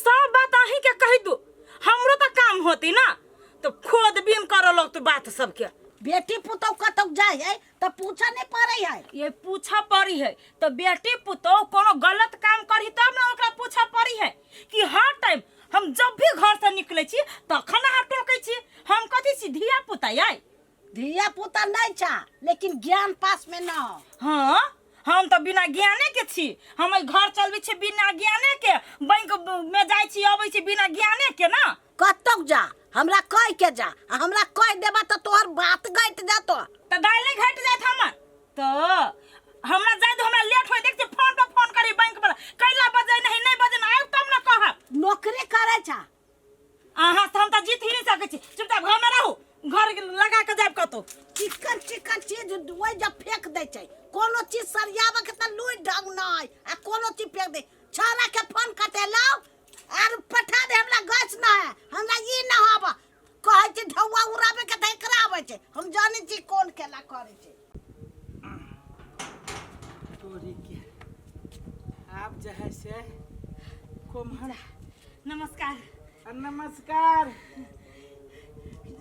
सब बात अही के कह दू, हमरो तो काम होती ना, तो खोद बीन करो लोग तो बात सबके। बेटी पुतौ कतौ जाय है तो पूछा नहीं पड़े है। ये पूछा पड़ी है तो बेटी पुतौ कोनो गलत काम करी तब ना ओकरा पूछा पड़ी है कि हर टाइम हम जब भी घर से निकले छी तखन अहाँ टोकै छी। हम कथी छी धिया पुता है? धिया पुता नहीं छा, लेकिन ज्ञान पास में न हो। हाँ, हम तो बिना ज्ञाने के छी। हम घर चलबे छी बिना ज्ञाने के, बैंक में जाय छी आबै छी बिना ज्ञाने के ना। कतौ जा हमरा कह के जा, हमरा कह देबा तो तोहर बात घट जातो। तो दाल नहीं घट जात हमर तो हमरा जाय दो, हमरा लेट होय। देख फोन पे फोन करी बैंक वाला, कैला बजे नहीं बजे ना आब तब ना कहब। नौकरी करे छा अहाँ से हम तो जीत ही नहीं सकै छी। चुपचाप घर में रहू, घर लगा के जाब कतो। चिकन चिकन चीज ओइ जब फेंक दे छै, कोनो चीज सरियाबे के त लुइ ढंग नहीं आ कोनो चीज फेंक दे। छाला के फोन कते लाओ और पठा दे, हमरा गछ ना है, हमरा ई ना होबा। कहै छै ढौआ उड़ाबे के त एकरा आबै छै, हम जानै छी कोन केला करे छै। तोरी के आप जो है से कोमहर। नमस्कार। नमस्कार।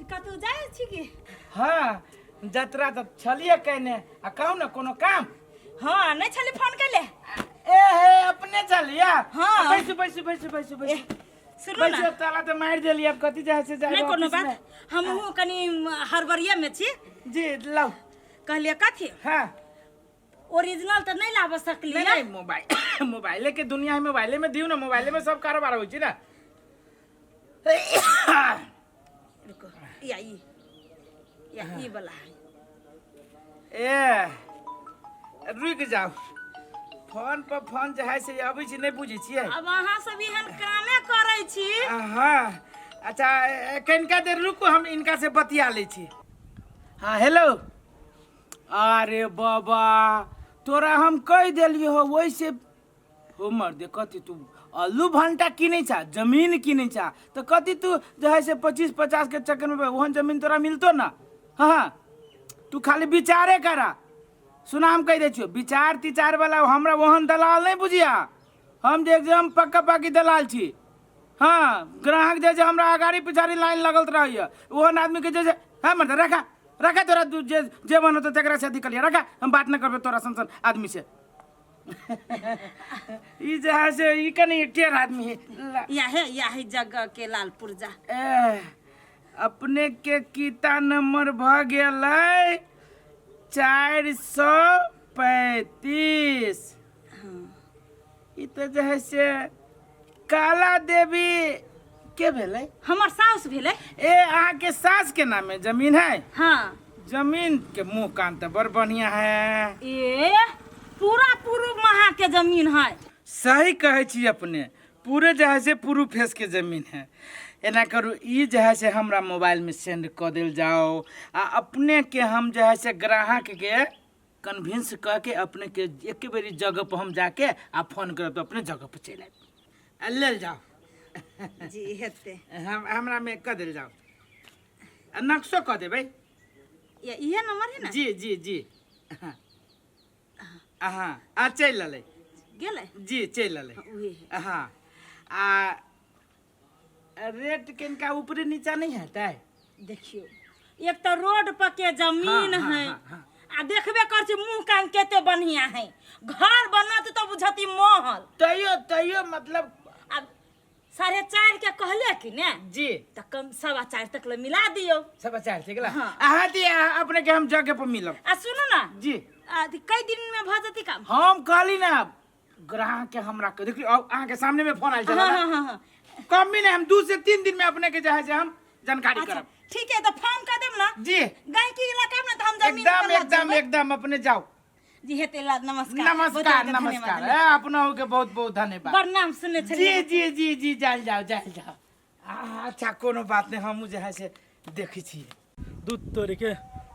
कतौ जाय छी की? हाँ, जतरा तो छलिए कहने आ कहू ना कोनो काम। हाँ, नहीं छली फोन कैले। ए हे अपने चलिया। हाँ। बैसु बैसु बैसु बैसु बैसु सुनो ना, बैसु, ताला तो मार देली। अब कथि जाय से जाय नहीं कोनो ऑफिस बात। में। हमहू कनी हड़बड़िया में छी। जी लाओ। कहलिए कथी हाँ ओरिजिनल तो नहीं लाब सकली। नहीं नहीं, मोबाइल मोबाइले के दुनिया है, मोबाइले में दियो ना, मोबाइले में सब कारोबार होई छी ना। रुको, या ई वाला है। ए रुक जाओ, फोन पर फोन जो है से अबै छी नहीं बुझै छियै। अब अहाँ सब एहन कामे करै छी। हाँ अच्छा, कनिका देर रुको, हम इनका से बतिया ले छी। हाँ हेलो। अरे बाबा, तोरा हम कह देलियो हो वैसे हो मर्दे, कथी तू आलू भंटा किने छा, जमीन किने छा, तो कथी तू जो है से 25-50 के चक्कर में वहन जमीन तोरा मिलतो ना। हाँ तू खाली विचारे करा। सुना हम कह दे छियो, विचार तिचार वाला हमरा वहन दलाल नहीं बुझिया। हम जे एकदम पक्का पाकी दलाल छी। हाँ, ग्राहक जे हमरा आगाड़ी पिछाड़ी लाइन लगल रहिए, ओहन आदमी के जे हाँ मर्द रखा रखा, तोरा जे मन होतो तकरा से निकलिए रखा। हम बात न करबे तोरा सन आदमी से। ई जे है से ई कनी टेढ़ आदमी है। या है जगह के लालपुर जा। अपने के कीता नंबर भ गेलै 435। ई तो जे है से काला देवी के भेलै? हमर सास भेले। ए अहाँ के सास के नाम में जमीन है? हाँ। जमीन के मुंह कान तो बड़ बढ़िया है। ए पूरा पूर्व महा के जमीन है। सही कहे छी अपने, पूरे जो है से पूर्व फेस के जमीन है। एना करू, ई जो है से हमरा मोबाइल में सेंड कर दिल जाओ, आ अपने के हम जो है से ग्राहक के कन्विंस कह के अपने के एक बेरी जगह पर हम जाके आ फोन करब तो अपने जगह पर चल आए। ले जाओ। जी हेते। हमरा में कर दिल जाओ, नक्शो कह दे भाई। ये नंबर है ना? जी जी जी। हाँ आ चल ले गेले। जी चल ले। हाँ आ रेट किनका ऊपर नीचा नहीं है? देखियो, एक तो रोड पर के जमीन हाँ, है। हाँ, हाँ, आ देखबे कर छी मुंह कान केते बढ़िया है। घर बनत तो बुझती महल। तैयो मतलब अब 4.5 के कहले कि ने जी, तो कम 4.25 तक ले मिला दियो। 4.5 ठीक है। हाँ। हाँ दी अपने के हम जगह पर मिलब। आ सुनो ना जी, कई दिन में भ जती काम? हम कहली ना ग्राहक के हमरा के देखियो, अहाँ के सामने में फोन आइल चला। हाँ हाँ हाँ। कम भी नहीं, हम 2 से 3 दिन में अपने के जहाँ से हम जानकारी अच्छा करब। ठीक है, तो फोन कर देम ना। जी गांकी इलाका में तो हम जमीन एकदम पे लग एकदम जेबै। एकदम अपने जाओ। जी हेते ला नमस्कार। नमस्कार नमस्कार। अपना के बहुत बहुत धन्यवाद। प्रणाम सुने जी छलिए। जी जी जी जाल जाओ जाल जाओ। अच्छा कोनो बात नहीं, हम जो है से देखी छी। दूध तोड़ के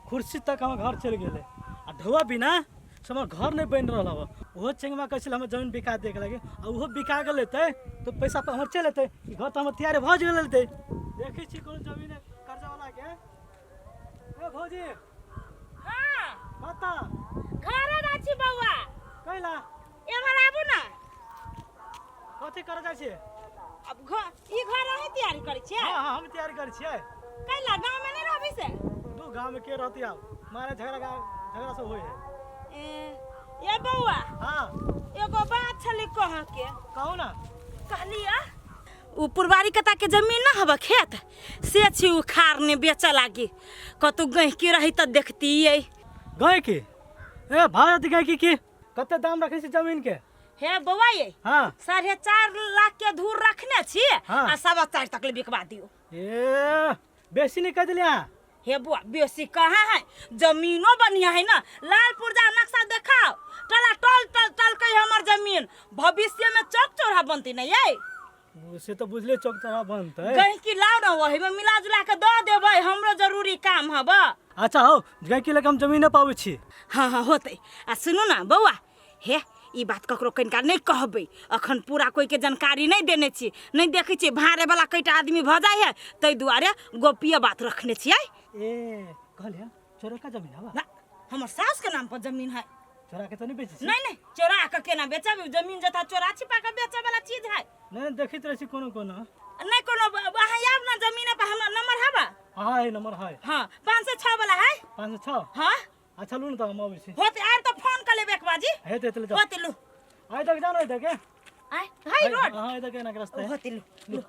कुर्सी तक हम घर चल गए आ ढौआ बिना से हमर घर नहीं बन रहा हो। वो चेंगमा कैसे हम जमीन बिका देख लगे आ वो बिका गए तो पैसा पर हमर चल अतै। घर तो हम तैयार भ गेल लेते। देखै छी कोन जमीन कर्जा वाला के। ए भौजी हां बता घरे राची बौआ कैला एमर आबू ना। कथि कर जाइ छी? अब ई घर रहे तैयारी करै छियै हाँ हम तैयारी करै छियै कैला गांव में नहीं रहबी से दू गांव में के रहती आप मारे झगड़ा से होई है ये बउआ हाँ एगो बात छली कह के कहू ना कहलिया उ पुरवारी कता के जमीन ना हब खेत से छी उखाड़ने बेचे लागी कतु गहकी रही त देखतियै गाय की ए भाई अति गाय की कते दाम रखे छी जमीन के हे बउआ ये हाँ 4.5 लाख के धूर रखने छी हाँ। आ 4.5 तक ले बिकवा दियो ए बेसी नहीं कह दिलिया हे बुआ बेसी कहाँ है जमीनो बढ़िया है ना लालपुर जा नक्शा देखाओ टला टल के हमर जमीन भविष्य में चौक चौरा बनती नहीं है उसे तो बुझले चौक चौरा बनते कहीं की लाओ ना वही में मिला जुला के दो देबै हमरो जरूरी काम हब अच्छा हो गाय की लगे हम जमीन पावे छी हाँ होते आ सुनू ना बउआ हे ई बात ककरो कनिका नहीं कहबै अखन पूरा कोई के जानकारी नहीं देने छी नहीं देखै छी भारे वाला कईटा आदमी भ जाय है तै दुआरे गोपनीय बात रखने छियै ए कहलिया चोरा का जमीन हवा ना हमर सास के नाम पर जमीन है चोरा के तो नहीं बेची छी नहीं चोरा के केना बेचब जमीन जथा चोरा छिपा के बेचे वाला चीज है नहीं देखित रही कोनो कोनो नहीं कोनो अहाँ आब ना जमीन पर हमर नंबर हबा हाँ है नंबर है हाँ 5 से 6 वाला है 5 से 6 हाँ अच्छा लू ना तो हम आवे छी होते आर तो फोन कर लेबे बाजी है ते ले होते लू आइ तक जानो इधर के आय हाय रोड हां इधर के ना रास्ता है होते लू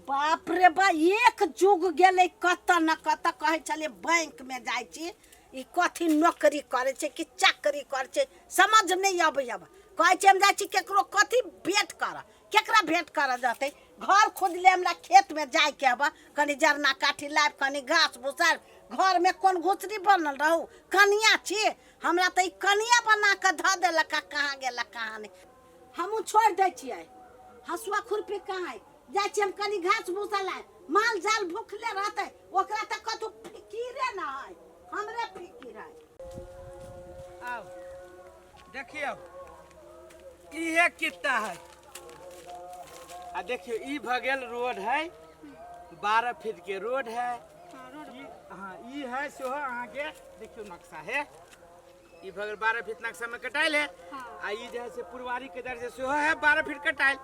बाप रे बा एक जुग गेले कत न कत कहे चले बैंक में जाय छी ई कथी नौकरी करे छै कि चाकरी करे छै समझ नहीं आबै अब कहे छै हम जाय छी केकरो कथी भेंट कर केकरा भेंट कर जाते घर खुद ले हमरा खेत में जाय के अब कनी जरना काठी लाब कनी घास भूसा घर में कोन घुसरी बनल रहू कनिया छी हमरा त ई कनिया बना के ध देलक कहां गेल कहां नहीं हमहू छोड़ दै छियै हसुआ खुरपी कहां है जाय छी हम कनी घास भूसा लाए माल जाल भूखले रहते ओकरा त कतु फिकीरे ना है हमरे फिकीर है आओ देखियो इहे कितना है आ देखियो ई भगेल रोड है 12 फीट के रोड है हाँ ई है सेहो अहाँ के देखियो नक्शा है ई भगेल 12 फीट नक्शा में कटाइल है आ ई जे है से पुरवारी के दर से सेहो है 12 फीट कटाइल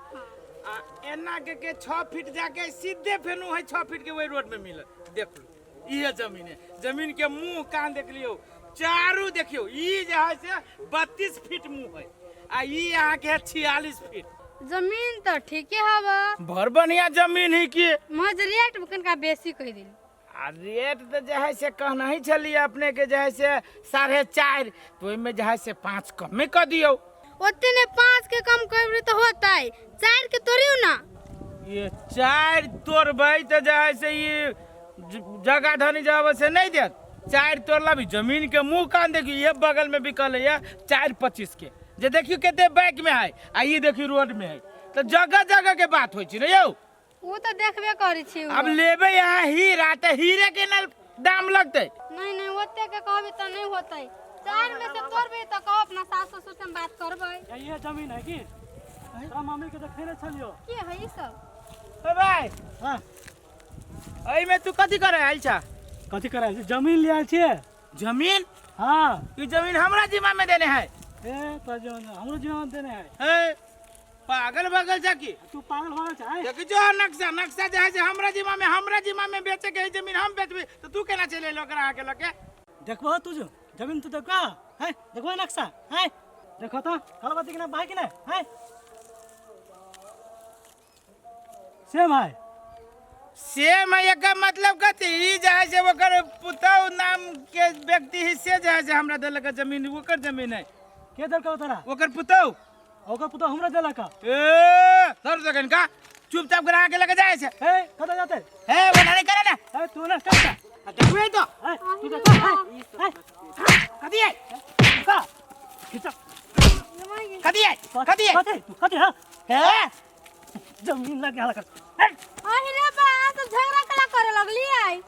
आ एना के 6 फीट जाके सीधे फेनु है 6 फीट के वही रोड में मिलत देख लो इहे जमीन है जमीन के मुंह कान देख लियो चारू देखियो ई जे है से 32 फीट मुंह है आ ई अहाँ के 46 फीट जमीन तो ठीके हवा भर बढ़िया जमीन है कि मज रेट कनका बेसी कह दिल आ रेट तो जो है से कहना ही चलिए अपने के जो है से 4.5 तो ओइमे जो है से 5 कम कर दियो ओते ने 5 के कम कर तो होता है 4 के तोड़ियो ना ये 4 तोड़बै तो जो है से ये जगह धनी जब से नहीं देत 4 तोड़ला भी जमीन के मुंह कान देखियो ये बगल में बिकल है 4.25 के जे देखियो केते बैक में है आ ये देखियो रोड में है तो जगह जगह के बात होई छी रे यौ वो तो देखबे करै छी अब लेबे यहाँ हीरा तो हीरे के ना दाम लगते नहीं ओते के कहबे तो नहीं होतै 4 में से तोड़बे तो कहो अपना सास ससुर से बात करबै ये जमीन है कि तोरा मम्मी के देखे न छलियो की है ई सब ए भाई हां एहि में तू कथी करे आइल छा कथी करे जमीन ले आल छिए जमीन हां ई जमीन हमरा जिम्मा में देने है ए तो जो हमरो जीवन देने है ए पागल पागल छा की तू पागल हो जा देखि जो नक्शा जो है से हमरा जिम्मा में बेचे के जमीन हम बेचबे तो तू केना चले लो करा के लके देखबो तू जो जमीन तू देखबा है देखबो नक्शा है देखो तो कलबती कि ना भाई कि ना है से भाई सेम है का मतलब कथी ई जे है से ओकर पुतौ नाम के व्यक्ति हिस्से जे है से हमरा देलक जमीन ओकर जमीन है के दल का तोरा ओकर पुतौ ओकर पुतो हमरा देलक ए सर जगन का चुपचाप करा के लगे जाए से ए कत जाते ए बना नहीं करे ना ए तू ना कर देखबे तो ए तू देख है कथी है का खिचा कथी है कथी है कथी हां है जमीन लगे हला कर अरे बा तो झगड़ा कला करे लगली आई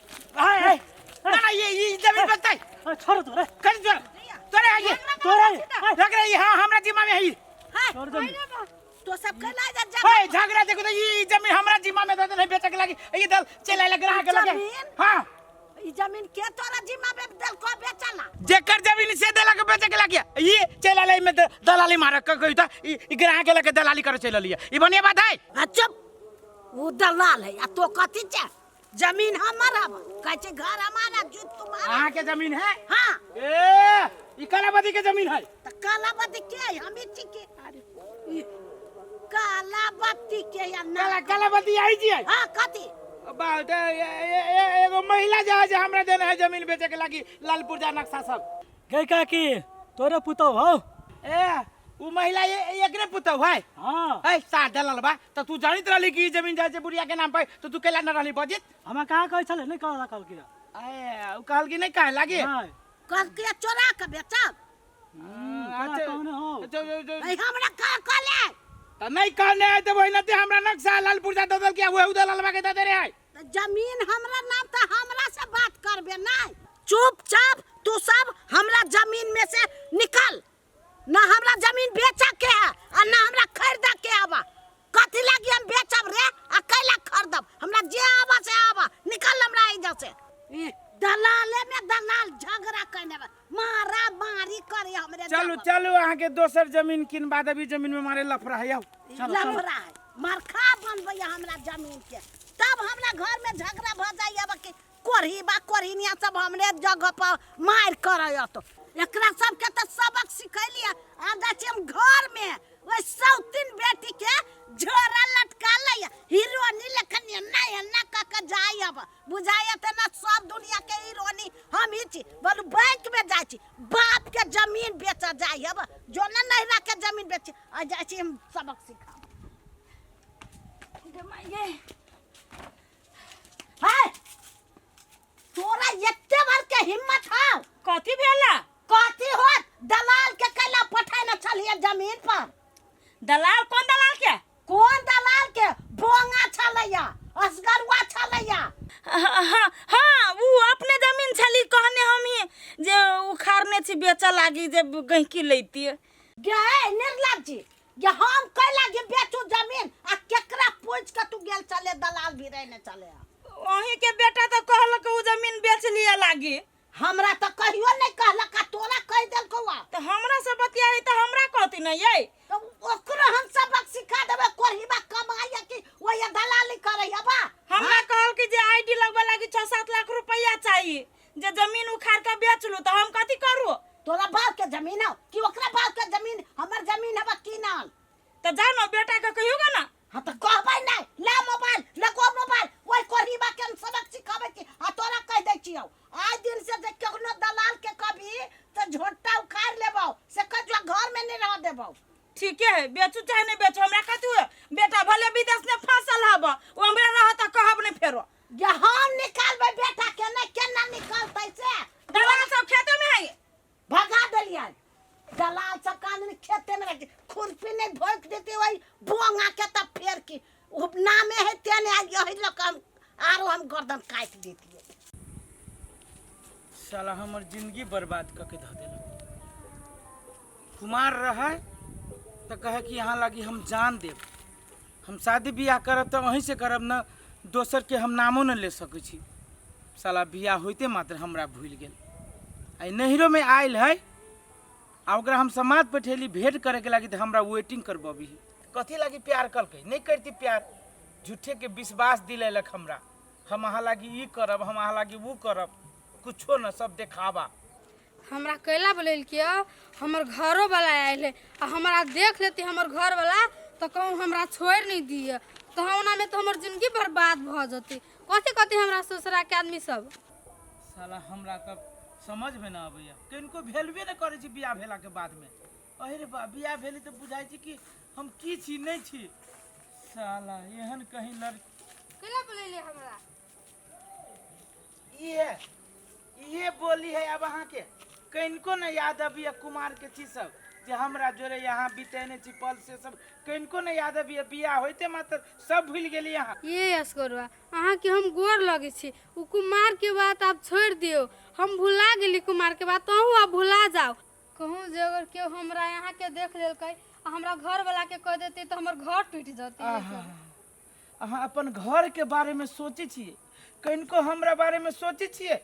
ना ये जमीन बचता है छोड़ तू रे कर जो तोरे आगे तोरे लग रही हां हमरा जिम्मा में है छोड़ जमीन तो सब के ला जा हाय झगड़ा देखो तो ये जमीन हमरा जिम्मा में दे नहीं बेचक लगी ये दल चला लग रहा के लगे हां ई जमीन के तोरा जिम्मा में देल को बेचला जेकर जमीन से देला के बेचे के लागिया ये चला लाई में दलाली मार के कही था ई ग्राहक के लेके दलाली करे चल लिया ई बढ़िया बात है। अच्छा वो दलाल है आ तो कथी छे जमीन हमारा कहे छे घर हमारा जूत तुम्हारा अहाँ के जमीन है। हां ए ई कालाबादी के जमीन है। त कालाबादी के हम के अरे कालाबादी के या ना कालाबादी आई जी है। हां कथी बात एगो महिला जहाज हमरा देना है जमीन बेचे के लागी लालपुर जा नक्शा सब गई काकी तोरे पुतौ हो ए उ महिला एकरे पुतौ है। हाँ ए सा दलाल बा त तू जानित रहली कि जमीन जाय से बुढ़िया के नाम पे तो तू केला न रहली बजित हमें कहाँ कहे चले नहीं कल किया ए उ कहल कि नहीं कहे लागी कल के चोरा के बेचब भाई हमरा का कहले त नहीं कहने है तो वही नते हमरा नक्शा लालपुर जा ददल के वो दलाल बा के दे रे है। जमीन हमरा नाम त हमरा से बात करबे नहीं चुपचाप तू सब हमरा जमीन में से निकल ना हमरा जमीन बेचा के है और ना हमरा खरीदा के आवा कथी लागी हम बेचब रे आ कैला खरीदब हमरा जे आवा से आवा निकल हमरा एजा से दलाले में दलाल झगड़ा करने मारा मारी करे हमरे चलो चलो अहाँ के दोसर जमीन किनबा देबी जमीन में मारे लफड़ा है आओ लफड़ा है मरखा बनबे हमरा जमीन के तब हमरा घर में झगड़ा भ जाइए कि कोरहिनिया सब हमरे जगह पर मार करय तो एकरा सब के त सबक सिखैलिया आ जाछी हम घर में ओइ सौतीन बेटी के झोरा लटका लैया हीरोनी लेखन ना का जाई अब बुझाय त ना सब दुनिया के हीरोनी हम ही छी बोल बैंक में जाई छी बाप के जमीन बेचा जाई अब जो ना नहिरा के जमीन बेची आ जाछी हम सबक सिखा हाय तोरा एते बार के हिम्मत है कथी भेला कथी होत दलाल के कैला पठाए न चलिए जमीन पर दलाल कौन दलाल के बोंगा छलैया असगरुआ छलैया हाँ वो अपने जमीन छली कहने हम ही जे उखाड़ने छी बेचा लागी जे गहकी लेती गे निर्लज्जी ये हम कैला के बेचू जमीन आ केकरा पूछ के तू गेल चले दलाल भी रहने चले वही के बेटा तो कहल के उ जमीन बेच लिया लागी हमरा तो कहियो नहीं कहला का तोरा कह देल कोवा तो हमरा से बतियाई तो हमरा कहती नहीं ये तो ओकरो हम सबक सिखा देबे कोरहीबा कमाइया कि वो ये दलाली करैया बा हमरा कहल कि जे आईडी लगवा लागी 6-7 लाख रुपया चाहिए जे जमीन उखाड़ के बेच लू तो हम कथी करू तोरा बाप के जमीन है कि ओकरा बाप के जमीन हमर जमीन है किनल तो जानो बेटा के कहियोगा ना हां तो कहबै नहीं ले मोबाइल लगो मोबाइल ओइ कोरहीबा के हम सबक सिखाबे कि आ तोरा कह दै छियो आज दिन से जे केकनो दलाल के कभी तो झोटा उखाड़ लेबो से कजवा घर में नहीं रह देबो ठीक है बेचू चाहे नहीं बेचू हमरा कथू बेटा भले विदेश में फसल हब ओ हमरा रहत कहब नहीं फेरो ये हम निकालबे बेटा के नहीं केना निकालतै से दलाल सब खेते में है भगा देलियै दलाल सब कान खेते में रख खुरपी नहीं भोक देती वही बोंगा के तब फेर की उ नामे है तेने यही लोग हम आरो हम गर्दन काट देती साला हमर जिंदगी बर्बाद करके धऽ देलक कुमार रहे तो कहे कि यहाँ लगी हम जान देब हम शादी बियाह करब तो वहीं से करब न दोसर के हम नामो न ले सकै छी साला बियाह होते मात्र हमरा भूल गेल आई नहिरो में आयल है आ ओकरा हम समाज पठेली भेंट करे के लागी तो हमरा वेटिंग करबी कथी लागी प्यार कलकै नहीं करती प्यार झूठे के विश्वास दिलेलक हमरा हम अहाँ लागी ई करब हम अहाँ लागी वो करब कुछो न सब देखावा हमरा कैला बोलेल किया हमर घरो वाला आयल है आ हमरा देख लेती हमर घर वाला तो कहूँ हमरा छोड़ नहीं दिए तो होना में तो हमर जिंदगी बर्बाद भ जती कथी कथी हमरा ससुरा के आदमी सब साला हमरा तब समझ में ना आबैया किनको वैल्यूए न करे छी बियाह भेला के बाद में अरे बा बियाह भेली तो बुझाई छी कि हम की छी नहीं छी साला एहन कहीं लड़की कैला बोलेले हमरा ये बोली है अब अहाँ के किनको न याद अबिया कुमार के चीज सब जे हमरा जोरे यहाँ बितेने छी पल से सब किनको न याद अबिया बियाह होते मात्र सब भूल गेली यहाँ ये असगरवा अहाँ के हम गोर लगे छी उ कुमार के बात आप छोड़ दियो हम भुला गेली कुमार के बात तहु आप भुला जाओ कहूँ जे अगर केओ हमरा यहाँ के देख लेलकै आ हमरा घर वाला के कह देती तो हमर घर टूट जती अहाँ अपन घर के बारे में सोचे छिए किनको हमरा बारे में सोचे छिए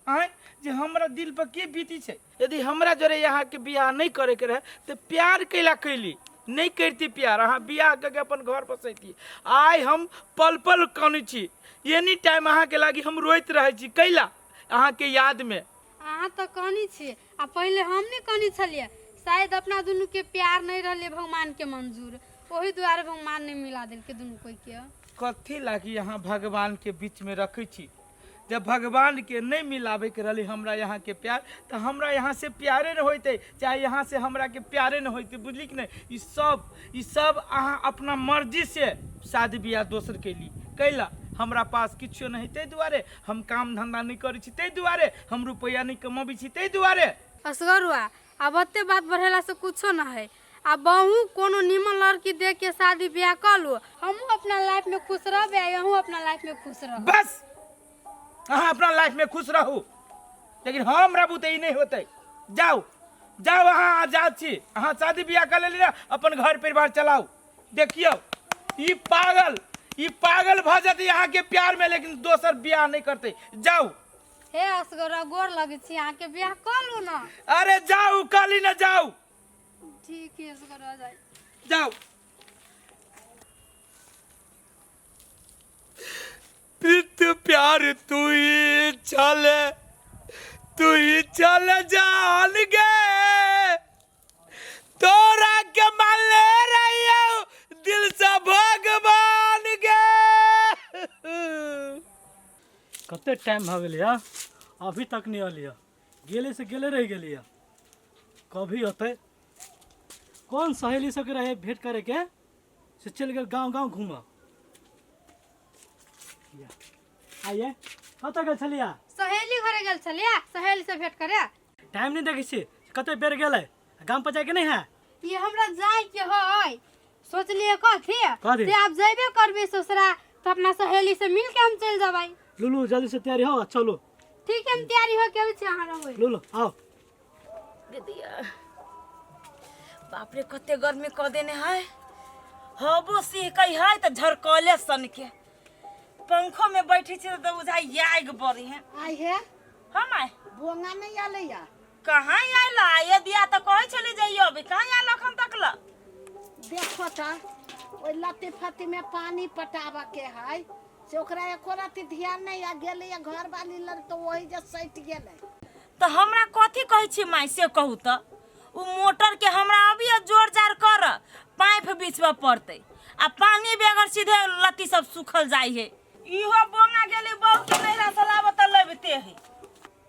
आए जे हमरा दिल पर के बीती छै। यदि हमरा जोरे यहाँ के बियाह नहीं करे के रहे तो प्यार कैला कैली नहीं करती प्यार, अहाँ बियाह करके अपन घर बसैती। आइ हम पल पल कानी छी, एनी टाइम अहाँ के लागी हम रोइत रहे छी कैला अहाँ के याद में। अहाँ तो कहनी छी आ पहले हम नहीं कहनी छलिए, शायद अपना दुनू के प्यार नहीं रहले भगवान के मंजूर, वही द्वारे भगवान ने मिला दिल के दुनू कोई के। कथी लागी यहाँ भगवान के बीच में रखे छी? जब भगवान के नहीं मिलावे के रही हमरा यहाँ के प्यार तो हमरा यहाँ से प्यारे न होते, चाहे यहाँ से हमरा के प्यारे न होते, बुझली कि नहीं? ई सब अहाँ अपना मर्जी से शादी बियाह दोसर के ली कैला। हमरा पास किछो नहीं, ते दुआरे हम काम धंधा नहीं करी छी, ते दुआरे हम रुपया नहीं कमाबी छी, ते दुआरे। असगरुआ अब अत्ते बात बढ़ेला से कुछो ना है। अब बहु कोनो निमन लड़की देख के शादी ब्याह कर लो, हमहू अपना लाइफ में खुश रहबे, अहू अपना लाइफ में खुश रह। बस अहाँ अपना लाइफ में खुश रहू, लेकिन हम रहू तो ई नहीं होते। जाओ जाओ अहाँ आजाद छी, अहाँ शादी बियाह कर लेली ना, अपन घर परिवार चलाओ। देखियो ई पागल भ जाती यहाँ के प्यार में, लेकिन दोसर बियाह नहीं करते। जाओ। हे असगरुआ गोर लगे छी, अहाँ के ब्याह कर लो ना। अरे जाओ काली ना जाओ। ठीक है असगरुआ जाए। जाओ। प्रीत प्यार तू ही चल जान गे, तोरा के मान ले रही हो दिल से भगवान गे। कते टाइम हो गेलिया अभी तक नहीं अलिया, गेले से गेले रह गेलिया। कभी होते कौन सहेली सके रहे भेंट करे के से चल गए गांव गांव घूमा। आइए कत गए छलिया? सहेली घरे गेल छलिया, सहेली से भेंट करे। टाइम नहीं देखी छी, कते बेर गेले गांव पर जाए के नहीं है? ये हमरा जाए के है, सोचलिए कथी कथी? से आप जइबे करबे ससुरा तो अपना सहेली से मिल के हम चल जबाई। लुलु जल्दी से तैयारी हो, चलो। ठीक है हम तैयारी हो के अभी से अहाँ रहबै। लुलु आओ। दीदिया बाप रे कते गर्मी क देने है, हबो से कई है तो झरकले सन के। पंखों में बैठी छी तो बुझाई आग बड़ी है। आई है हम आए बोंगा नहीं आले या कहाँ आइला? ये दिया तो कहे चली जाइयो, अभी कहाँ आइल अखन तक ला? देखो त ओइ लत्ती फत्ती में पानी पटावा के है से ओकरा एको राती ध्यान नहीं आ गेले या घर वाली लड़ तो वही जे सट गेले। तो हमरा कथी कहे छी माई से कहू तो उ मोटर के हमरा अभी जोर जार कर पाइप बीच में पड़ते आ पानी बेगर सीधे लत्ती सब सूखल जाई है। इहो बोंगा गेली बहु के नैरा सलावत लेबते है।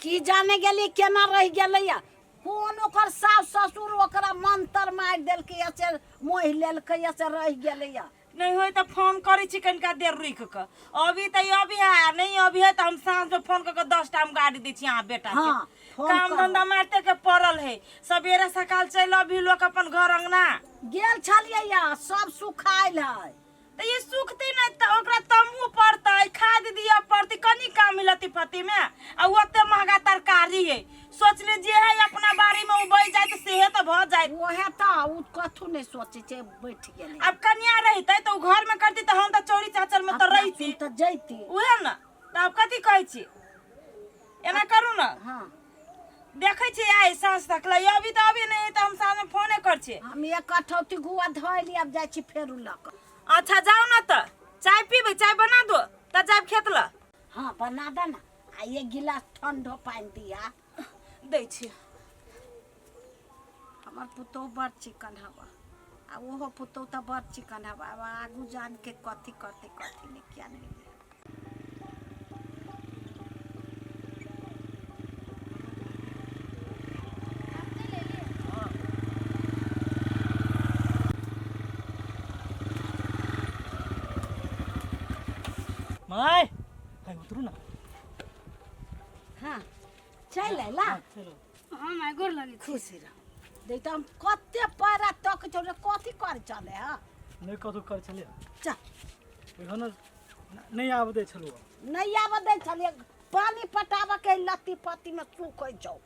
की जाने गेली केना रह गेले या कोन ओकर सास ससुर ओकरा मंत्र मार देलकै या से मोह लेलकै या से रह गेले या। नहीं होई तो फोन करे छी कनिका देर रुक के, अभी तो अभी है नहीं अभी है तो हम सांझ में फोन करके 10 टाइम गाड़ी दी छी यहाँ बेटा के। हाँ, फोन काम कर। धंधा मारते के पड़ल है, सवेरे सकाल चल अभी लोग अपन घर अंगना गेल छलिए या सब सुखाइल है। तो ये सूखती नहीं तो ओकरा तमहू पड़ता खाद दिया पड़ती कनी काम मिलती पति में आ ओते महंगा तरकारी है। सोच ले जे है अपना बाड़ी में उबई जाए तो सेहत भ जाए। ओहे त उ कथु नहीं सोचे छे बैठ गेले। अब कन्या रहते तो घर में करती तो हम तो चौरी चाचर में तो रहीती त जैती उहे ना। तो अब कथी कहै छी एना करू ना। हां देखे छी आई सांझ तक ला, अभी तो अभी नहीं तो हम सामने फोने कर छी। हम एक कठौती गुआ धइली अब जाय छी फेर लक। अच्छा जाओ ना तो चाय पीबे, चाय बना दो त जाए खेत ला। हां बना दे ना आ एक गिलास ठंडो पानी दिया दै छी। हमर पुतो बड़ चिकन हवा आ ओहो पुतो त बड़ चिकन हवा। अब आगू जान के कथी करते कथी नहीं क्या नहीं। माय हाय उतरू ना। हां चल ला हाँ, चलो। हां मैं गोर लगे छी। खुशी रह देख त हम कते पारा तक छोड़ कथी कर चले हां नहीं कतो कर चले चल एखन नहीं आब दे छलु। नहीं आब दे छलिए पानी पटावा के लत्ती पत्ती में सूखै जाओ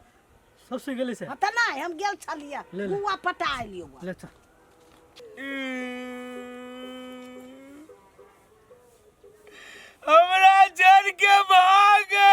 सबसे गेले से त नहीं हम गेल छलिए ले ले। कुआ पटा लियो। ले चल। हमरा जन के भागे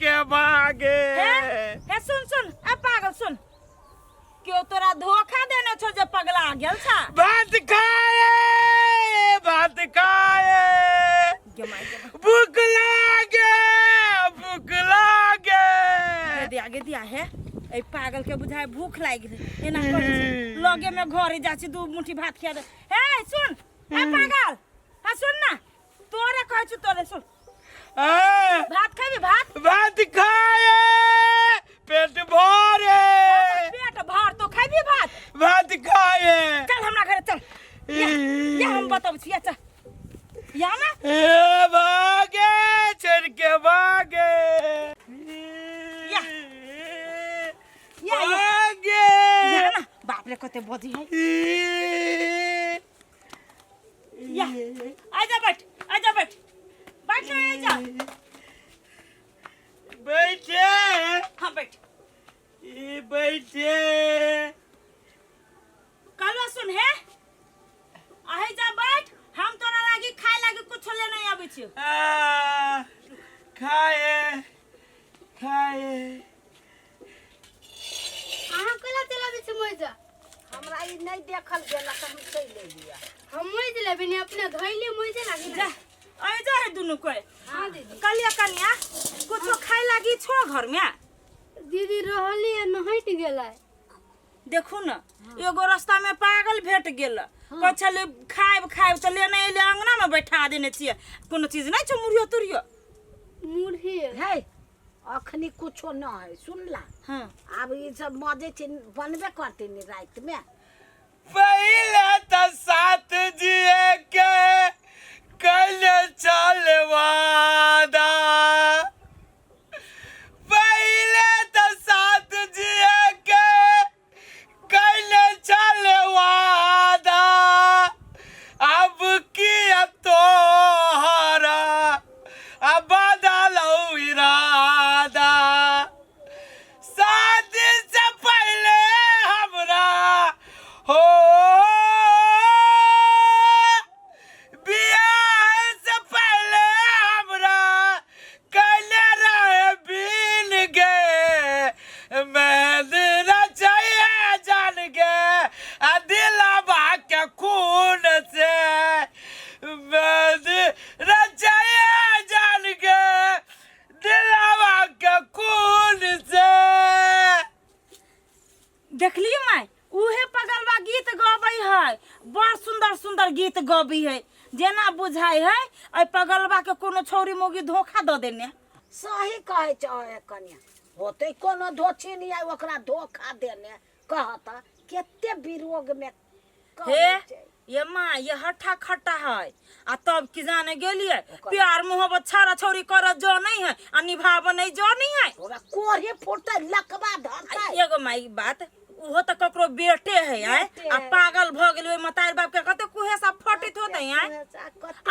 के भागे हे सुन सुन ए पागल सुन क्यों तोरा धोखा देने छो जे पगला गेल छा भात खाए भूख लागे दे दिया है ए पागल के बुझाए भूख लाग गेल एना करै छी लगे में घरे जा छी दू मुट्ठी भात खिया दे हे सुन ए पागल हां सुन ना तोरे कहै छी तोरे सुन भात खाबी भात खाए पेट भरे पेट भर तो खाबी भात खाए चल हमरा घरे चल ये हम बताब छी अच्छा या ना भागे चढ़ के भागे भागे या ना बाप रे कते बजी है या आजा बैठ बैठ ना आजा बैठे हाँ बैठ बैठे कहलो सुन है आहे जा बैठ हम तोरा लागी खाए लागी कुछ ले नहीं आबै छी खाए अहाँ कला चला दे छै मोइजा हमरा ई नहीं देखल गेला त हम चल लिया हम मोइज लेबे ने अपने धइले मोइजे लागी जा आइ जा है दुनु कोई हां दीदी कलिया कन्या कुछ खाए लागी छो घर में दीदी रहली न हट गेलै देखू न एगो रास्ता में पागल भेट गेल कहले खाइब त लेने एले अंगना में बैठा देने छिए कोनो चीज नहीं छ मुरियो तुरियो मुरही है अखनी कुछो न है सुनला हां अब ई सब मजे छै बनबे करते नि रात में पहले तो साथ जिए के कल चल वादा पहले तो साथ जिए के कल चल वादा अब किया तोहरा अब बदलो इरादा शादी से पहले हमरा हो बियाह से पहले हमरा कले रहे बिन गे मैं दिल चाहिए जान गे आ दिलवा के खून से मैं दिल चाहिए जान गे दिलवा के खून से देखली माय उहे पगलवा गीत गबै है बड़ सुंदर सुंदर गीत गबै है जेना बुझाई है ए पगलवा के कोनो छौरी मोगी धोखा द देने सही कहे छै कन्या होते कोनो धोछी नहीं है ओकरा धोखा देने कहता केते विरोग में हे ये माँ ये हट्ठा खट्टा है आ तब की जाने गेलिए प्यार मोहब्बत छाड़ा छोरी कर जो नहीं है आ निभाव नहीं जो नहीं है ओरा कोरे फुटते लकवा धरता एगो माई बात उहो त ककरो बेटे है आय आ पागल भ गेल मतार बाप के कते कुहे सब फटित होते आय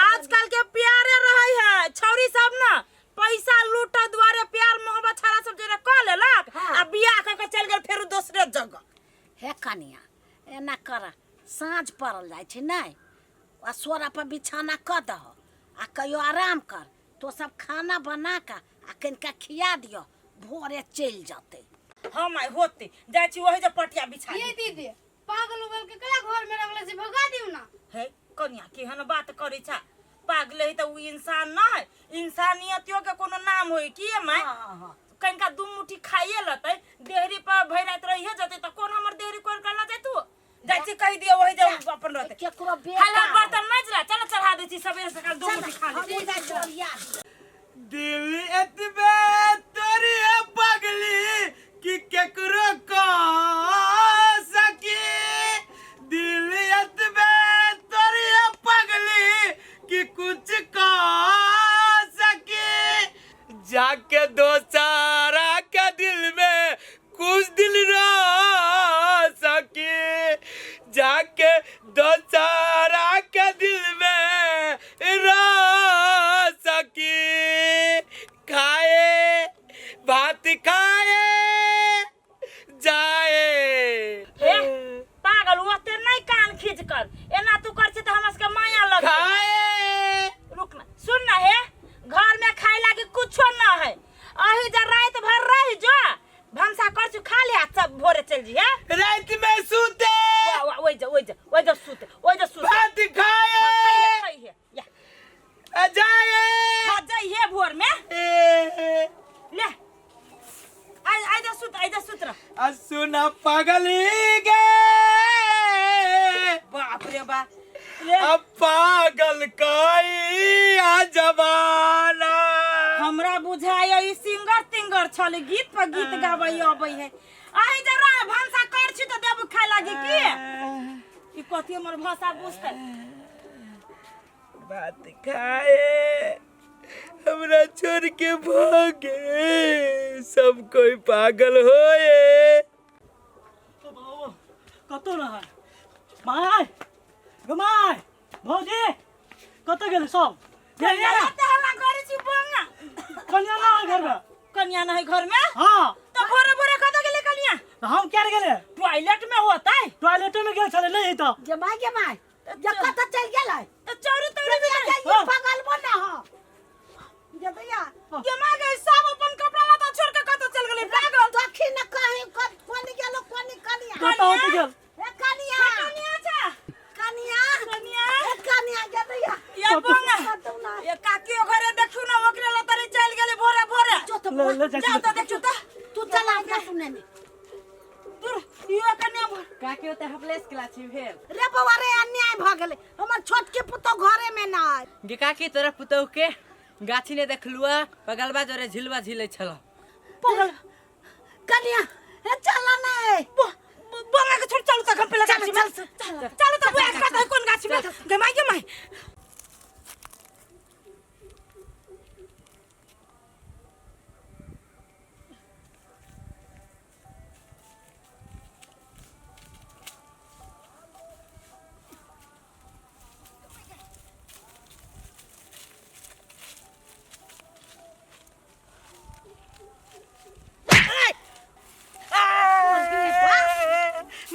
आजकल के प्यारे रहै है छौरी सब ना पैसा लूट द्वारे प्यार मोहब्बत छाड़ा सब जे क लेलक आ बियाह क के चल गेल फेर दूसरे जगह हे कन्या एना कर साँझ पड़ल जाय छै नहीं आ सोरा पर बिछाना क दह आ कहियो आराम कर तो सब खाना बना का आ कनिका खिया दियो भोरे चल जाते हम आइ होते जाय छी ओहि जे पटिया बिछा ये दीदी पागल उगल के कला घर में रखले से भगा दिउ ना हे कन्या केहन बात करै छा पागल है त उ इंसान न है इंसानियतियो के कोनो नाम होय की माय कनिका दू मुट्ठी खाइए लतै देहरी पर भैरात रहिए जते त कोन हमर देहरी कोर गला जाय तू जाय छी कहि दियो ओहि जे अपन रहते केकरो खाला बर्तन माजला चल चढ़ा दे छी सवेरे सकाल दू मुट्ठी खा ले दिल एतबे तोरी पगली कि केकरो का सकी दिल एतबे तोरी पगली कि कुछ का सकी जाके दो सारा के दिल में कुछ दिल रह सकी जाके दो सारा के दिल में रह सकी खाए भात खाए जाए हे पागल ओते नहीं कान खींच कर एना तू कर छी त हमरा के माया लग खाए रुक ना सुन ना हे घर में खाए लागी कुछो ना है अही जा घरे चल जी है रात में सूते वाह वाह ओइ जा सूते भात खाए खाइए या जाए खा जाइए भोर में ले आई जा सूत रह सुना पागल गे बाप रे बा ले अब पागल काई आ जमाना हमरा बुझाय ई सिंगर तिंगर छल गीत पर गीत गाबै अबै है आई जरा भांसा कर छी त देब खाय लागी की ई कथि हमर भाषा बुझतै भात खाए हमरा छोड़ के भागे सब कोई पागल होए कतौ ना है माय गमाय भौजी कत गेले सब कन्या त हल्ला करै छी बंगा कन्या ना है घर में कन्या ना है घर में हां तो भोरे भोरे कत गेले कन्या तो हम क्या गेले टॉयलेट में होतै टॉयलेट में गेल छले नहीं तो जमाई जक्का त चल गेलै तो चौरी तौरी में ये पागल बना हो जे भैया के मागे सब अपन कपड़ा लता छोड़ के कत चल गेले पागल देखी न कहीं कोनी गेलो कोनी कनिया कत होत गेल ए कनिया छा कनिया ए कनिया जे भैया या बंगा तू ना ये काकी घरे देखू ना ओकरे लतारी चल गेले भोरे भोरे जो तो ले जा जा त देखू त तू चला के सुने में दूर यो कन्या काके होते हपलेस क्लास छी भेल रे बवा रे अन्याय भ गेले हमर छोट के पुतो घरे में ना गे काकी तोरा पुतौ के गाछी ने देखलुआ बगलबा जोरे झिलवा झिलै छला पागल कनिया ए चला ना बंगा के छोड़ चलू त हम पहले गाछी में चल त बुआ का कोन गाछी में गमाई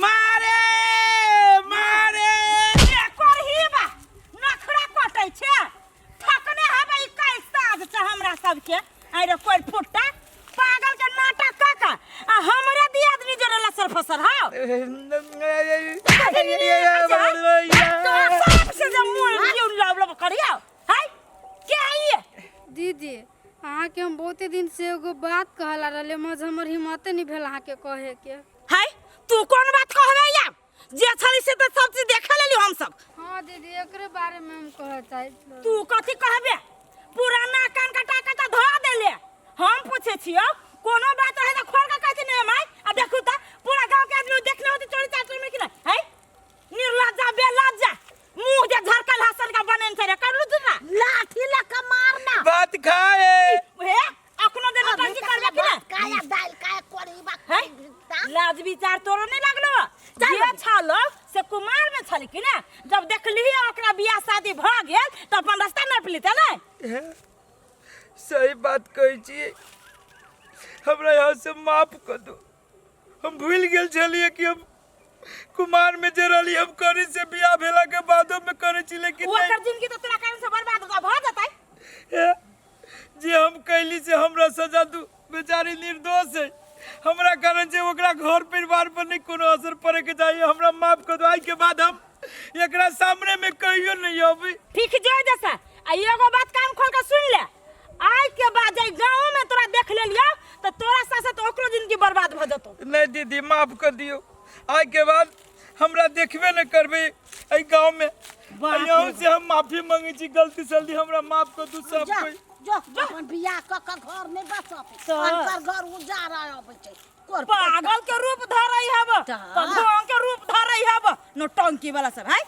मारे मारे करही बा नखरा कटै छै ठकने हबै कै साज छ हमरा सब के आइ रे कोइ फुट्टा पागल के नाटक काका आ हमरे दियादनी जोरे लसर फसर हां सबसे जे मुंह क्यों लब करियो है के आइए दीदी अहाँ के हम बहुते दिन से एगो बात कहला रहले मज हमर हिम्मते नहीं भेल अहाँ के कहे के है तू कौन बात कहबे या जे छली से त सब चीज देख लेलियो हम सब हाँ दीदी एकरे बारे में हम कहे चाहे तू कथि कहबे पुराना कान कटा कटा धो देले हम पूछे छियो कोनो बात है त खोल के कहती नहीं माय आ देखू त पूरा गांव के आदमी देखने होती चोरी चाटरी में कि नहीं है निर्लज्जा बेलज्जा मुंह जे झरकल हसन का बनेन छै रे करलू तू ना लाठी लका मारना भात खाए हे अखनो दे नटंकी करबे कि नहीं काया दाल काया कोरी बा है लाज विचार तोरो नहीं लागलो जे छलो से कुमार में छली कि ना जब देखली ओकरा बियाह शादी भ गेल त अपन रास्ता न पलिते नहीं सही बात कहै छी हमरा यहाँ से माफ कर दो हम भूल गेल छलिए कि हम कुमार में जे रहली हम करे से बियाह भेला के बादो में करे छी लेकिन ओकर जिंदगी तो तोरा कारण से बर्बाद भ जतै जे हम कैली से हमरा सजा दू बेचारी निर्दोष है हमरा कारण से ओकरा घर परिवार पर नहीं कोनो असर पड़े के चाहिए हमरा माफ कर दो आज के बाद हम एकरा सामने में कहियो नहीं आबी ठीक जो जैसा आ एगो बात कान खोल के सुन ले आज के बाद जे गांव में तोरा देख लेलियो त तोरा साथ तो ओकरो जिंदगी बर्बाद भ जतो नहीं दीदी माफ कर दियो आज के बाद हमरा देखबे न करबे ए गांव में यहाँ से हम माफी मांगे छी गलती सलती हमरा माफ कर दू सब जा कोई जो अपन बियाह क घर में बसत अंतर घर उजाड़ आबै छै पागल के रूप धरई हब त ढोंग के रूप धरई हब नौटंकी वाला सब है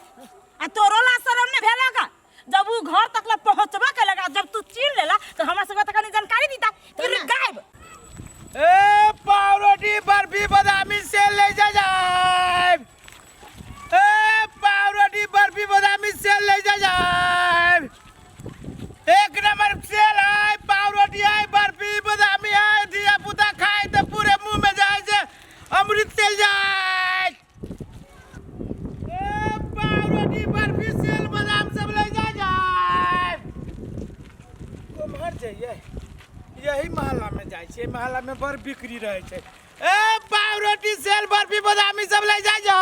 आ तोरो ला शरम ने भेला का जब वो घर तक ला पहुंचबा के लगा जब तू चीर लेला तो हमरा सब तक नहीं जानकारी दीता फिर गायब ए पावरोटी बर्फी बादामी से ले जा जाए ए पावरोटी बर्फी बादामी से ले जा जाए एक नंबर सेल है पावरोटी है बर्फी बादामी है दिया पुता खाए तो पूरे मुंह में जाए से अमृत तेल जाए ए पावरोटी बर्फी सेल बादाम सब ले जा जाए कुम्हर जाइए यही मोहल्ला में जाए छे मोहल्ला में बड़ बिक्री रहे छे ए पाव रोटी सेल बर्फी बादामी सब ले जा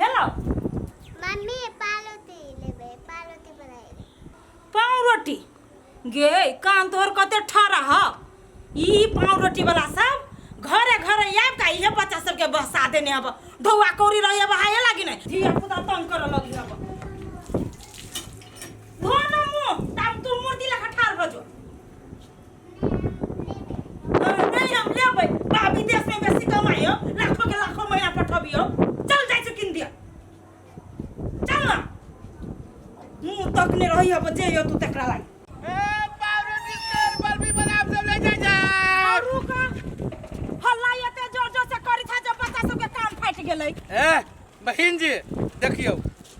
हेलो मम्मी पालोती लेबे पालोती बनाए पाव रोटी गे कान तोहर कते ठहरा ह ई पाव रोटी वाला सब घरे घरे आब का ये बच्चा सब के बसा देने अब धोआ कौरी रही अब हाय लागी नहीं धिया पुता तंग कर लगी अब धो न मु ताम तू मूर्ति लखा ठार हो जो नहीं हम लेबै बा विदेश में बेसी कमाई हो लाखों के लाखों महीना पठबियो चल जाय से किन दिया चल ना मुंह तक ने रही अब जे यो तू तकरा लागी पाव रोटी सेल बर्फी बादाम सब ले जा रुका हल्ला एते जोर जोर से करी था जब बच्चा सब के कान फाट गेलै ए बहिन जी देखियो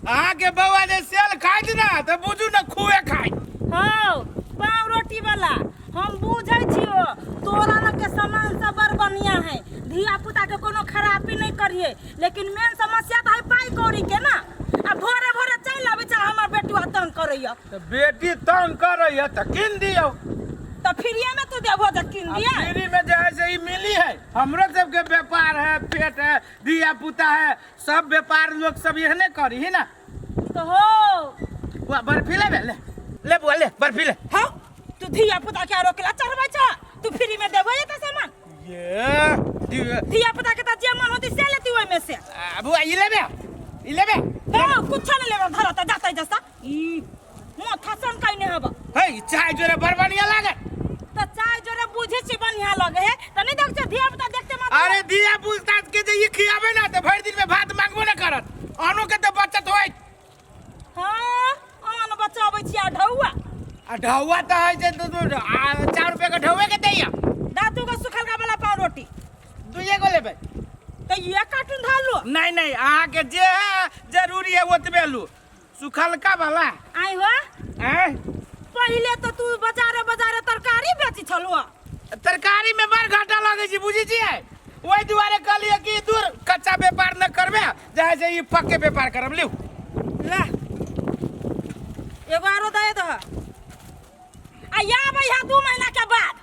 अहाँ के बौआ ने सेल खाइत ना तो बुझू ना खुए खाइ हां पाव रोटी वाला हम बुझै छियो तोरा लग के सामान सब बड़ बढ़िया है धिया पुता के कोनो खराबी नहीं करिए लेकिन मेन समस्या त है पाई कौड़ी के ना आ भोरे भोरे चल आबे छ हमर बेटुआ तंग करैया तो बेटी तंग करैया त किन दियो त फ्रीए में तू देबो त किन दिया फ्री में जो है से ही मिली है हमरो सब के व्यापार है पेट है दिया पुता है सब व्यापार लोग सब यहने करी है ना तो हो वो बर्फी ले बुआ ले बर्फी ले हां तू धिया पुता के रोकला चढ़बै छ तू फ्री में देबो ये त सामान ये धिया पुता के त जे मन होती से लेती ओय में से बुआ ई लेबे हां कुछ नहीं लेबो धरा त जाता जसा ई माथा सन काई नहीं हबा है चाय जोरे बरबनिया लागे त चाय जोरे बुझे छी बढ़िया लगे है त नहीं देख छ धिया पुता देखते मत अरे दिया पूछताछ के जे ई खियाबे ना त भर दिन में भात मांगबो ना करत अनु के त बचत होय हां आन बचाबै छी आ ढौआ आ ढौआ त है जे 4 रुपए के ढौए के दैया दादू का सुखल का वाला पाव रोटी दुइए को लेबे त ये कार्टून धालो नहीं अहाँ के जे है जरूरी है ओतबे लू सुखलका वाला आई हो हैं पहिले तो तू बाजारे तरकारी बेची छलो तरकारी में बड़ घाटा लगे छी बुझी छियै ओइ दुआरे कहलिए कि दूर कच्चा व्यापार न करबे जाय से ई पक्के व्यापार करब लिउ ला एगो आरो दे दह आ या भैया 2 महीना के बाद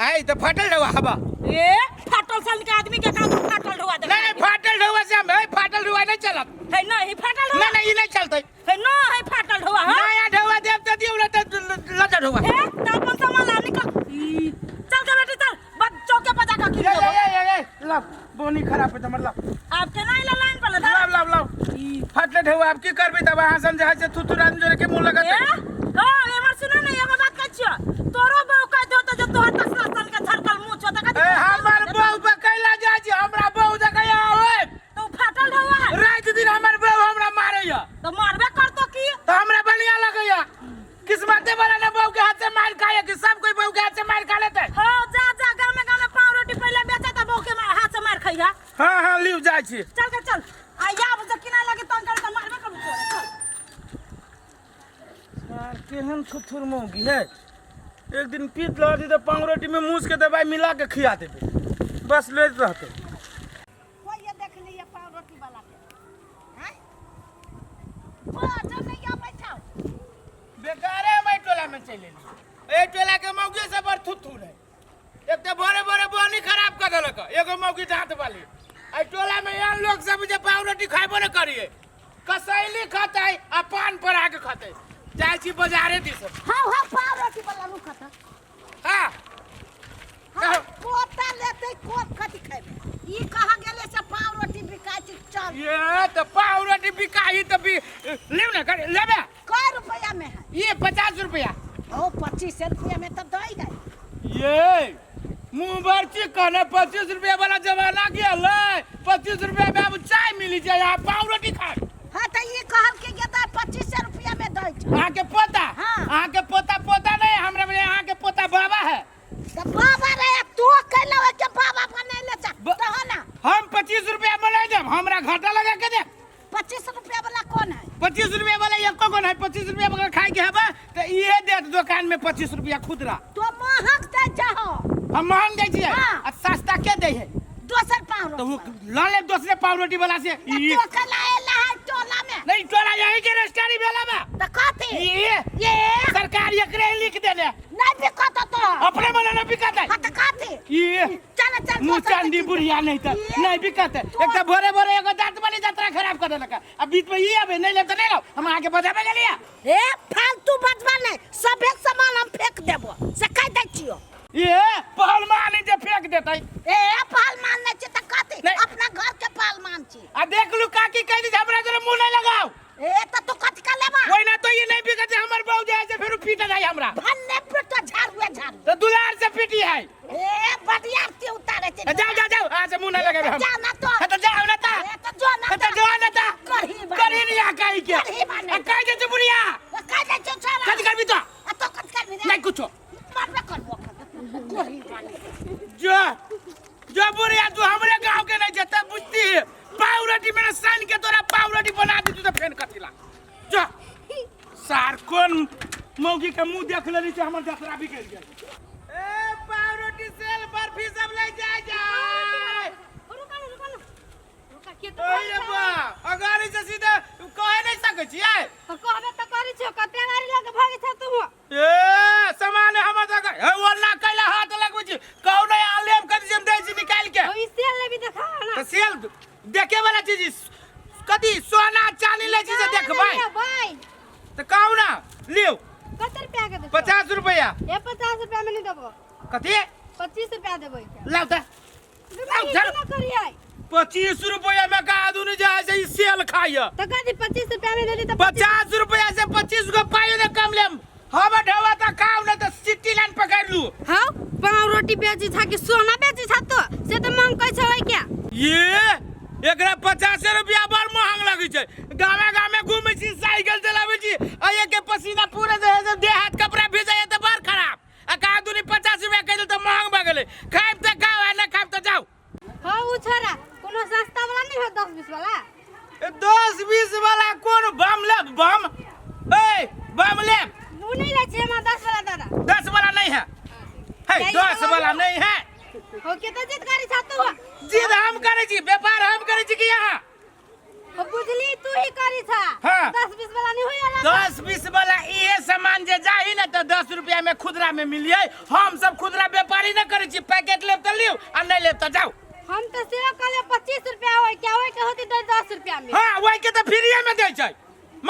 आई त फटल ढौआ हबा ए फाटल सन के आदमी के कादू फाटल ढोआ दे नहीं फाटल ढौआ से हम फाटल ढौआ नहीं चलत है नहीं फाटल ढोआ नहीं ई नहीं चलतै है ना है फाटल ढोआ हां नया ढौआ देब त दिउ न त लजा ढौआ ए त अपन सामान ला निकल चल के बेटी चल बच्चों के बजा का किन ए लब बोनी खराब है तमर लब आप के नहीं ला लाइन पर ला लब फटले ढौआ अब की करबी तब अहाँ समझा से थुथुरान जोरे के मुंह ए लगत हां एमर सुनो नहीं एगो बात कह छियो तोरो बहू कह दो त जो तोहर तसला सन के झरकल मुंह छ त ए हमर बहू पे कैला जाय छी हमरा बहू देखैया ओए तो फाटल ढोआ है रात दिन हमर बहू हमरा मारैया तो मारबे करतो की तो हमरा बढ़िया लगैया किस्मते वाला ने बहू के हाथ से मार खाए कि सब कोई बहू के हाथ से मार खा लेते हां जा गांव में पाव रोटी पहले बेचा त बहू के हाथ से मार खइहा हां लिव जाय छी चल के चल आ या बजे किना लगे तंग कर त मारबे करबो चल यार केहन थुथुर मौगी है एक दिन पीत लहती तो पाव रोटी में मूस के दवाई मिला के खिया देबे बस ले रहते कोई ये देख लिए पाव रोटी वाला के हैं वो जब नहीं आ बैठाओ बेकारे मैं टोला में चले ए टोला के मौगी से बड़ थुथुर है एक तो बड़े बोनी खराब कर देलक एगो मौगी दांत वाली आई टोला में यार लोग सब जे पाव रोटी खाइबो न करिए कसैली खाते आ पान पर आके खाते जाय छी बाजारे दिस हां पाव रोटी वाला नु खाता हां हां कोता लेते कोत खती खाइबे ई कहा गेले से पाव रोटी बिकाय छी चल ये तो पाव रोटी बिकाई तो लेव ना कर लेबे कै रुपया में है ये 50 रुपया ओ 25 रुपया में तो दई गई ये मुंह बर्ची कहने 25 रुपया वाला जमाना गेल 25 रुपया में अब चाय मिली जाए यहाँ पाव रोटी खा हां त ई कहल के गेता 25 रुपया में दई छ अहाँ के पोता हाँ। अहाँ के पोता नहीं हमरा में अहाँ के पोता बाबा है त बाबा रे तू कहलो के बाबा बने ले जा तो हो ना हम 25 रुपया में ले देब हमरा घाटा लगा के दे 25 रुपया वाला कौन है 25 रुपया वाला एको कोन है 25 रुपया अगर खाए के हबा तो ये दे दुकान में 25 रुपया खुदरा तो महक दे जाओ हम मान दे छियै हाँ। आ सस्ता के दे है दोसर पाव तो रोटी वो ला ले दूसरे पाव रोटी वाला से तो कलाए ला टोला में नहीं टोला यही के रेस्टोरेंट वाला में त कथी ये ये सरकार एकरे लिख देले नहीं बिकत तो अपने मने न बिकत है हां त कथी ये चल मुंह चांदी बुढ़िया नहीं था नहीं बिकत है एक तो भोरे भोरे एगो दांत वाली यात्रा खराब कर देलक अब बीच में ये आबे नहीं ले तो नहीं लो हम आगे बजाबे गेलिया ए फालतू बजबा नहीं सबे सामान हम फेंक देबो से कह दै छियो ये पहलवान जे फेंक देतै ए पहलवान नहीं छी त कथि नहीं। अपना घर के पहलवान छी आ देख लू काकी कह दी हमरा जरे मुंह नहीं लगाओ ए तो कथि का लेबा कोई ना तो ये नहीं बिकत है हमर बहु जाए से फिर पीट जाए हमरा भन्ने पिट झाड़ुए झाड़ू तो दुलार से पीटी है ए बढ़िया के उतारे छी जाओ जाओ जाओ आज मुंह नहीं लगाबे हम जा ना तो तो जाओ ना ता ए तो जो ना तो जो ना ता करही बानी। करी नहीं आ काई के करही बानी। कह दे तू बुढ़िया कह दै छियो सारा कथि करबी तो तो कथि करबी नहीं कुछ मारबे करबो करही बानी जो जो बुढ़िया तू हमरे गांव के नहीं जता बुझती है पाव रोटी मेरा सान के तोरा पाव रोटी बना दी तू तो फेन कथिला जो सार कौन मौगी के मुंह देख लेली से हमर दसरा बिगड़ गेल ए पाव रोटी सेल बर्फी सब ले जाए जाए रुका के तो ओए बा अगारी से सीधे कहे नहीं सकै छियै कहबे त करी छो कते गाड़ी लगे भागे छ तू ए सामान हमर जगह हे वरना कैला हाथ लगबै छी कहू नहीं आलेम कथि हम दै छी निकाल के ओ इसे ले भी देखा ना तो सेल देखे वाला चीज कथि सोना चांदी ले छी से देखबै भाई तो कहू ना लियो कते रुपया के दे 50 रुपया ये 50 रुपया में नहीं देबो कथि 25 रुपया देबो लाओ त नहीं चल। ना करिए 25 रुपया में का आदमी जाए से सेल खाइए तो कथी 25 रुपया में देली तो 50 रुपया से 25 को पाइयो ने कम लेम हम ढवा त काम न त सिटी लाइन पकड़ लू हां पाव रोटी बेची था कि सोना बेची था तो से तो मांग कैसे होय क्या ये एकरा 50 रुपया बड़ महंग लगे छै गामे गामे घूमे छी साइकिल चलावे छी आ ये के पसीना पूरे देह हाथ कपड़ा भिजाए त बार खराब आ का आदमी 50 रुपया कह त महंग भ गेले खाइब त खाओ आ न खाइब त जाओ हां उ छोरा कोनो सस्ता वाला नहीं है 10 20 वाला 10-20 वाला कौन बम ले बम ए बम ले वो नहीं ले छे हम 10 वाला दादा 10 वाला नहीं है है 10 वाला नहीं है हो कितना जिद करी था तू जिद हम करे छी व्यापार हम करे छी कि यहाँ हो बुझली तू ही करी था हाँ। 10 20 वाला नहीं होया ना 10-20 वाला ये सामान जे जाही ना तो 10 रुपया में खुदरा में मिलिए हम सब खुदरा व्यापारी न करे छी पैकेट लेब त लियो आ नहीं लेब त जाओ हम तो सेवा कले 25 रुपया होय क्या होय के होती 10 रुपया में हाँ वही के तो फ्रीए में दे छै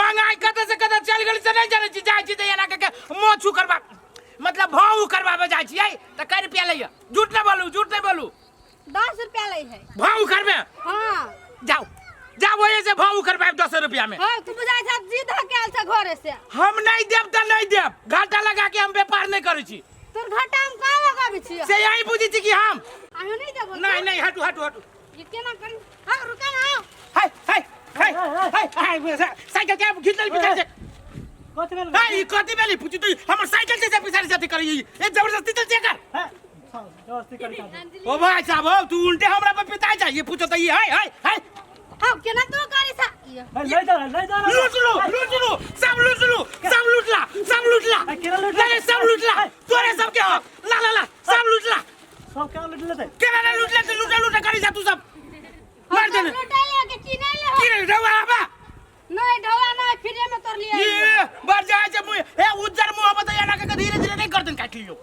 महंगाई कत से कत चल गेल से नहीं जाने छी जाय छी त एना के मोछू करबा मतलब भाव करबाबे जाय छी त कै रुपया लइया झूठ न बोलू 10 रुपया ले है भाव करबे हां जाओ जाओ वही से भाव करबाब 10 रुपया में हां तू बुझाय छ जिद हकेल छ घरे से हम नहीं देब त नहीं देब घाटा लगा के हम व्यापार नहीं करे छी तोर घाटा हम का लगाबी छी से यही बुझी छी कि हम आहो नहीं देबो नहीं नहीं हटू ये केना करी हां रुका ना आओ हाय साइकिल के खींच ले पीछे से कथि में हाय कथि बेली पूछी तू हमर साइकिल से पीछे से करी ये जबरदस्ती चल चेकर है व्यवस्था करी का ओ भाई साहब हो तू उल्टे हमरा पे पिता जा ये पूछो तो ये हाय हां केना तू करी था ले जा लूट लो सब लूट ला केना लूट नहीं सब लूट ला तोरे सब के हो ला सब लूट ला सब क्या लूट लेते केना नहीं लूट करी जा तू सब मार दे लूटा ले के की नहीं ले की रे ढवा बा नहीं ढवा ना फिर में तोर लिए ये बार जाए से मुंह ए उज्जर मुंह बता ना के धीरे धीरे नहीं गर्दन काट लियो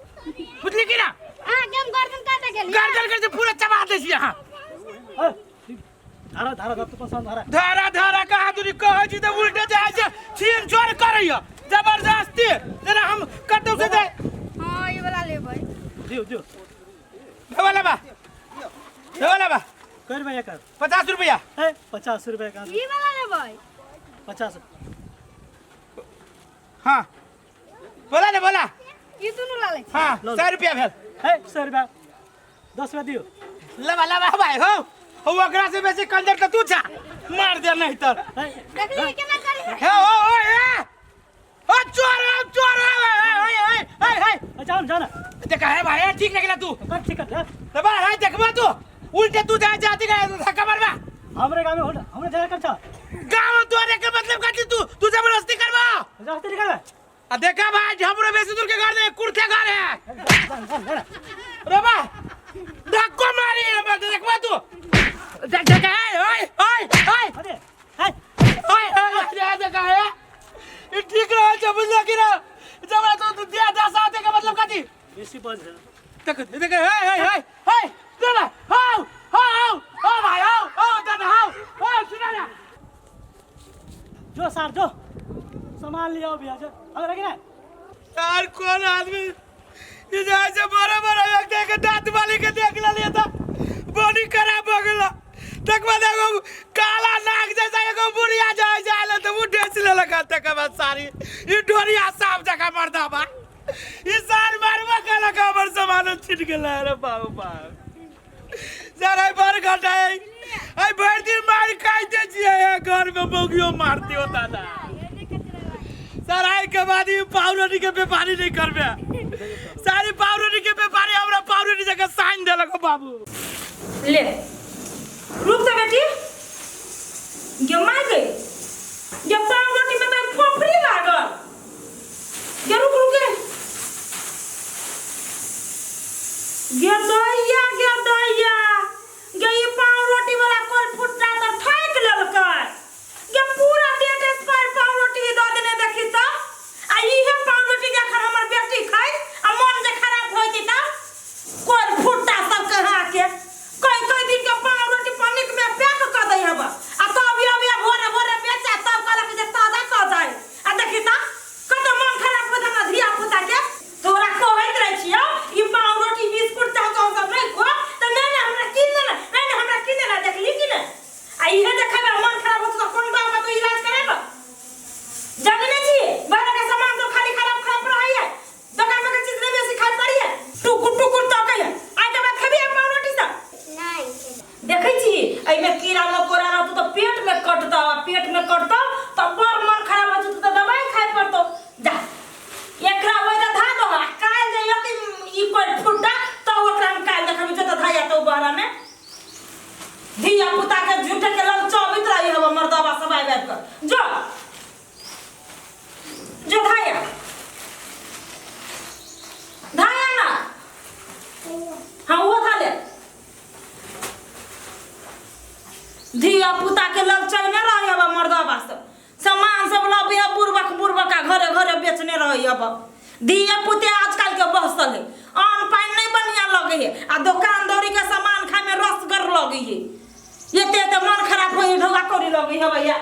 बुझली की ना हां गेम गर्दन काटे के लिए गर्दन करके पूरा चबा दे छी यहां धारा तू पसंद धारा धारा का आदमी कह छी त उल्टे जाए से छीन छोड़ करैया जबरदस्ती जरा हम कतौ से दे हां ये वाला ले भाई दियो देवाला बा कर भैया कर 50 रुपया है 50 रुपए का ये वाला ले भाई 50 हां बोला ये दोनों ला ले हां 100 रुपया भेल है 100 रुपया 10 रुपया दियो लबा भाई हो ओकरा से बेसी कंजर त तू छा मार दे नहीं तर देख लिए केना करी हे ओ चोर अच्छा हम जाना देखा है भाई ठीक लगला तू ठीक है दबा है देखबा तू उल्टे तू जाती धक्का मारबा हमरे गांव में हमरे जगह कर छा गांव तोरे के मतलब काटी तू जबरदस्ती करबा रास्ते निकाल आ देखा भाई हमरो बेसी दूर के घर नहीं कुर्ते घर है रबा धक्को मारी है देखबा तू देखा है ओए अरे है देखा है ये ठीक रहा जब लगी रहा जब तो दिया 10 आते का मतलब काटी बेसी बज देख है चला आओ आओ भाई आओ दादा आओ सुना ना जो सर जो सामान लिया भैया जो अगर है कि नहीं यार कौन आदमी ये जैसे बड़ा बड़ा व्यक्ति के दांत वाली के देख लिया था बॉडी खराब हो गया तक बाद एगो काला नाग जैसा एगो बुढ़िया जाए तो वो ड्रेस ले लगा तक बाद सारी ये ढोरिया साफ जगह मरदा बा ये सार मारवा काला काबर सामान छिट गेला रे बाबू बाप जरा बार घटाई आई भर दिन मार काटे छिए घर में मोगियो मारती हो दादा सर आए के बाद ये पावरोटी के व्यापारी नहीं करबे सारी पावरोटी के व्यापारी हमरा पावरोटी जगह साइन देलक बाबू ले रुक जा बेटी गे मार गई जब पावरोटी में तो फोफड़ी लागल गे रुक गे दैया गे ये पावरोटी वाला कोल फुटता तो ठोक लेलकै गे पूरा डेट एक्सपायर पावरोटी दो देने देखी तो आ इहे पावरोटी जखन हमर बेटी खाई आ मन जे खराब होई त कोल फुटता सब कहा के कोई दिन के पावरोटी पनिक में पैक कर दई हबा आ तब अभी भोरे भोरे बेचा तब कहलक जे ताजा क जाय आ देखी त कत मन खराब हो हमरा धिया पुता के तोरा कहैत रह छियौ ई पावरोटी बिस्कुट चाउ सब नहीं खो त नहीं हमरा किन देना देखली कि न आ इहे देखबे मन खराब हो तो कोन गांव में तो इलाज करेबा जाने छी बाहर के सामान तो खाली खराब रहै है दुकान में के चीज नहीं बेसी खाई पड़ी है टुकुर तो कहिए आइ के बाद खबी पावरोटी सब नहीं देखै छी एइ में कीड़ा मकोड़ा रहत तो पेट में कटता तब बड़ मन खराब हो तो दवाई खाइ पड़तो जा एकरा होय त धा दो काल जे यति ई पर फुटा तो ओकरा में काल देखबी त धाया तो बहरा में धिया पुता के झूठे के लग चौबित रही हवा मर्दावा सब आइ बैठ कर जो धाया ना हाँ वो था ले धिया पुता के लग चलने रही हवा मर्दावा सब सामान सब लबे बुरबक का घरे घरे बेचने रही हवा धिया पुते आजकल के बहसल है अन्न पानी नहीं बढ़िया लगे है आ दुकानदारी के सामान खाए में रसगर लगे है ये मन खराब हो ढोगा करी लगे है भैया